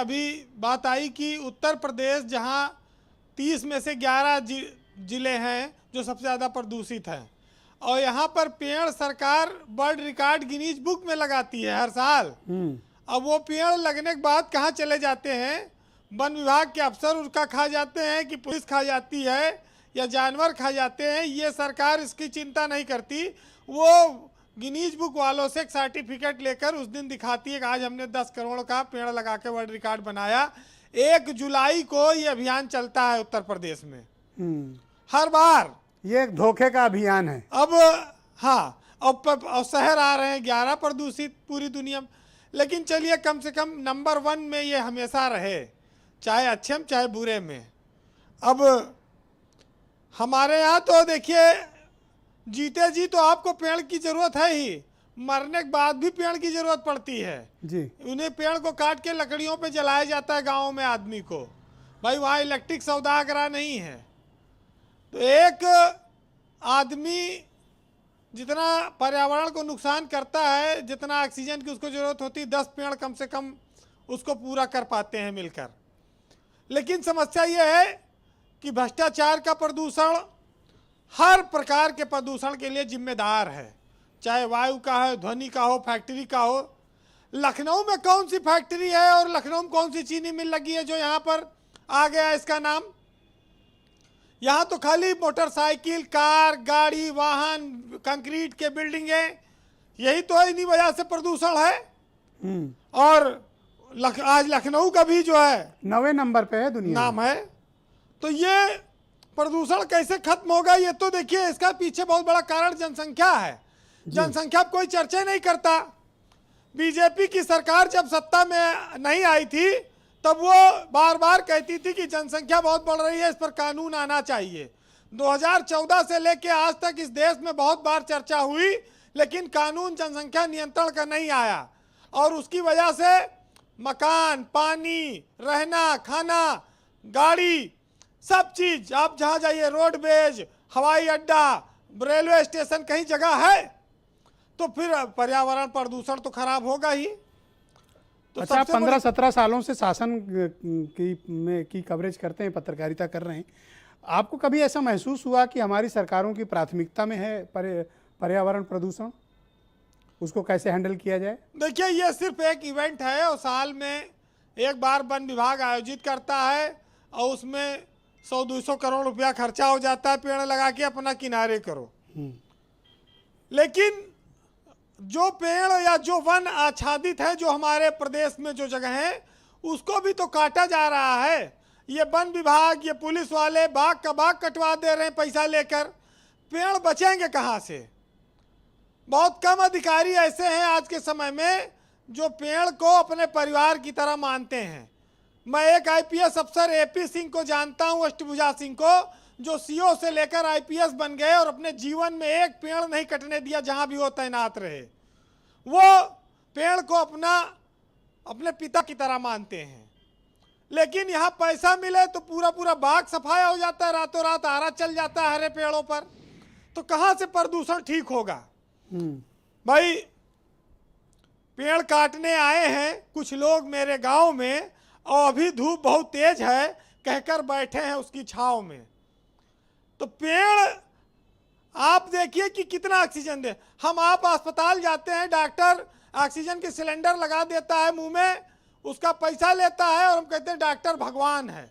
अभी बात आई कि उत्तर प्रदेश जहां 30 में से 11 जिले हैं जो सबसे ज़्यादा प्रदूषित हैं, और यहाँ पर पेड़ सरकार वर्ल्ड रिकॉर्ड गिनीज बुक में लगाती है हर साल। अब वो पेड़ लगने के बाद कहाँ चले जाते हैं, वन विभाग के अफसर उसका खा जाते हैं कि पुलिस खा जाती है या जानवर खा जाते हैं, ये सरकार इसकी चिंता नहीं करती। वो गिनीज बुक वालों से एक सर्टिफिकेट लेकर उस दिन दिखाती है कि आज हमने 10 करोड़ का पेड़ लगा के वर्ल्ड रिकॉर्ड बनाया। 1 जुलाई को ये अभियान चलता है उत्तर प्रदेश में हर बार। ये एक धोखे का अभियान है। अब हाँ, अब शहर आ रहे हैं 11 प्रदूषित पूरी दुनिया में, लेकिन चलिए कम से कम नंबर 1 में ये हमेशा रहे, चाहे अच्छे में चाहे बुरे में। अब हमारे यहाँ तो देखिए जीते जी तो आपको पेड़ की ज़रूरत है ही, मरने के बाद भी पेड़ की ज़रूरत पड़ती है जी। उन्हें पेड़ को काट के लकड़ियों पे जलाया जाता है गाँव में आदमी को, भाई वहाँ इलेक्ट्रिक सौदागर नहीं है। तो एक आदमी जितना पर्यावरण को नुकसान करता है, जितना ऑक्सीजन की उसको ज़रूरत होती है, 10 पेड़ कम से कम उसको पूरा कर पाते हैं मिलकर। लेकिन समस्या ये है कि भ्रष्टाचार का प्रदूषण हर प्रकार के प्रदूषण के लिए जिम्मेदार है, चाहे वायु का है, ध्वनि का हो, फैक्ट्री का हो। लखनऊ में कौन सी फैक्ट्री है और लखनऊ में कौन सी चीनी मिल लगी है जो यहाँ पर आ गया इसका नाम? यहाँ तो खाली मोटरसाइकिल, कार, गाड़ी, वाहन, कंक्रीट के बिल्डिंगें, यही तो है, इन्हीं वजह से प्रदूषण है। और आज लखनऊ का भी जो है 9वें नंबर पे है दुनिया नाम है। तो ये प्रदूषण कैसे खत्म होगा? ये तो देखिए इसका पीछे बहुत बड़ा कारण जनसंख्या है। जनसंख्या पर कोई चर्चा नहीं करता। बीजेपी की सरकार जब सत्ता में नहीं आई थी तब वो बार बार कहती थी कि जनसंख्या बहुत बढ़ रही है, इस पर कानून आना चाहिए। 2014 से लेके आज तक इस देश में बहुत बार चर्चा हुई, लेकिन कानून जनसंख्या नियंत्रण का नहीं आया, और उसकी वजह से मकान, पानी, रहना, खाना, गाड़ी, सब चीज, आप जहाँ जाइए, रोडवेज, हवाई अड्डा, रेलवे स्टेशन, कहीं जगह है तो फिर पर्यावरण प्रदूषण तो खराब होगा ही। तो अच्छा, 15-17 सालों से शासन की कवरेज करते हैं, पत्रकारिता कर रहे हैं, आपको कभी ऐसा महसूस हुआ कि हमारी सरकारों की प्राथमिकता में है पर्यावरण प्रदूषण, उसको कैसे हैंडल किया जाए? देखिए ये सिर्फ एक इवेंट है और साल में एक बार वन विभाग आयोजित करता है और उसमें 100-200 करोड़ रुपया खर्चा हो जाता है, पेड़ लगा के अपना किनारे करो। लेकिन जो पेड़ या जो वन आच्छादित है जो हमारे प्रदेश में जो जगह है, उसको भी तो काटा जा रहा है। ये वन विभाग, ये पुलिस वाले बाग का बाग कटवा दे रहे हैं पैसा लेकर, पेड़ बचेंगे कहाँ से? बहुत कम अधिकारी ऐसे हैं आज के समय में जो पेड़ को अपने परिवार की तरह मानते हैं। मैं एक आईपीएस अफसर एपी सिंह को जानता हूं, अष्टभुजा सिंह को, जो सीओ से लेकर आईपीएस बन गए और अपने जीवन में एक पेड़ नहीं कटने दिया जहां भी वो तैनात रहे। वो पेड़ को अपने पिता की तरह मानते हैं। लेकिन यहाँ पैसा मिले तो पूरा पूरा बाग सफाया हो जाता है, रातों रात आरा चल जाता है हरे पेड़ों पर। तो कहाँ से प्रदूषण ठीक होगा? भाई पेड़ काटने आए हैं कुछ लोग मेरे गांव में, और अभी धूप बहुत तेज है कहकर बैठे हैं उसकी छांव में। तो पेड़ आप देखिए कि कितना ऑक्सीजन दे। आप अस्पताल जाते हैं, डॉक्टर ऑक्सीजन के सिलेंडर लगा देता है मुंह में, उसका पैसा लेता है और हम कहते हैं डॉक्टर भगवान है।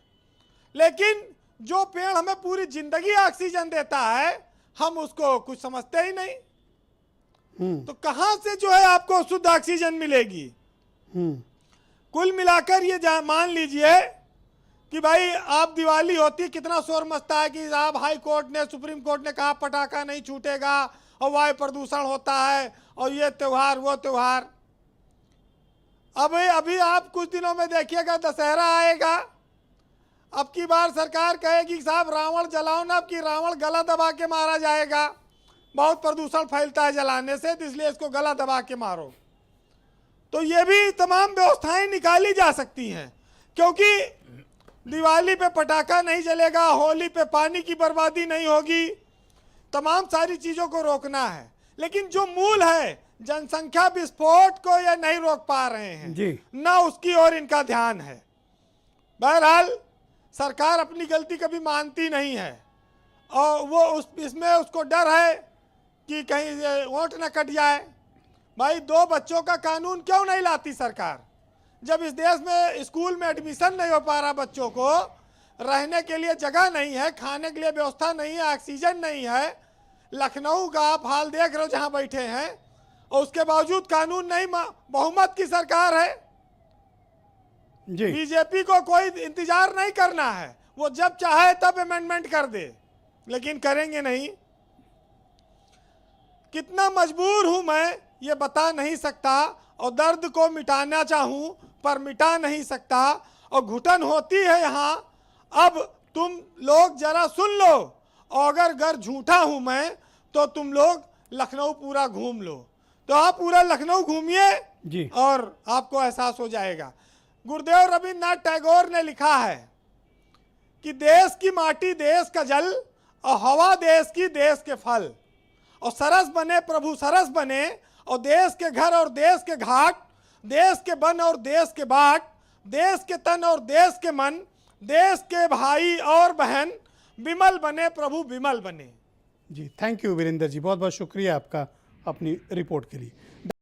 लेकिन जो पेड़ हमें पूरी जिंदगी ऑक्सीजन देता है, हम उसको कुछ समझते ही नहीं। तो कहां से जो है आपको शुद्ध ऑक्सीजन मिलेगी? कुल मिलाकर ये मान लीजिए कि भाई आप दिवाली होती, कितना शोर मचता है कि साहब हाई कोर्ट ने, सुप्रीम कोर्ट ने कहा पटाखा नहीं छूटेगा और वायु प्रदूषण होता है और ये त्योहार वो त्योहार। अभी आप कुछ दिनों में देखिएगा दशहरा आएगा, अब की बार सरकार कहेगी साहब रावण जलाओ ना, अब की रावण गला दबा के मारा जाएगा, बहुत प्रदूषण फैलता है जलाने से, तो इसलिए इसको गला दबा के मारो। तो ये भी तमाम व्यवस्थाएं निकाली जा सकती हैं, क्योंकि दिवाली पे पटाखा नहीं जलेगा, होली पे पानी की बर्बादी नहीं होगी, तमाम सारी चीज़ों को रोकना है। लेकिन जो मूल है जनसंख्या विस्फोट को ये नहीं रोक पा रहे हैं जी। ना उसकी ओर इनका ध्यान है। बहरहाल सरकार अपनी गलती कभी मानती नहीं है और वो इसमें उसको डर है कि कहीं वोट न कट जाए। भाई 2 बच्चों का कानून क्यों नहीं लाती सरकार? जब इस देश में स्कूल में एडमिशन नहीं हो पा रहा, बच्चों को रहने के लिए जगह नहीं है, खाने के लिए व्यवस्था नहीं है, ऑक्सीजन नहीं है, लखनऊ का आप हाल देख रहे हो जहां बैठे हैं, और उसके बावजूद कानून नहीं, बहुमत की सरकार है। जी। बीजेपी को कोई इंतजार नहीं करना है, वो जब चाहे तब अमेंडमेंट कर दे, लेकिन करेंगे नहीं। कितना मजबूर हूं मैं ये बता नहीं सकता, और दर्द को मिटाना चाहूं पर मिटा नहीं सकता, और घुटन होती है यहाँ। अब तुम लोग जरा सुन लो, और अगर झूठा हूं मैं तो तुम लोग लखनऊ पूरा घूम लो। तो आप पूरा लखनऊ घूमिए जी। और आपको एहसास हो जाएगा। गुरुदेव रविन्द्रनाथ टैगोर ने लिखा है कि देश की माटी देश का जल, और हवा देश की देश के फल, और सरस बने प्रभु सरस बने, और देश के घर और देश के घाट, देश के वन और देश के बाट, देश के तन और देश के मन, देश के भाई और बहन, विमल बने प्रभु विमल बने। जी, थैंक यू वीरेंद्र जी, बहुत बहुत शुक्रिया आपका अपनी रिपोर्ट के लिए।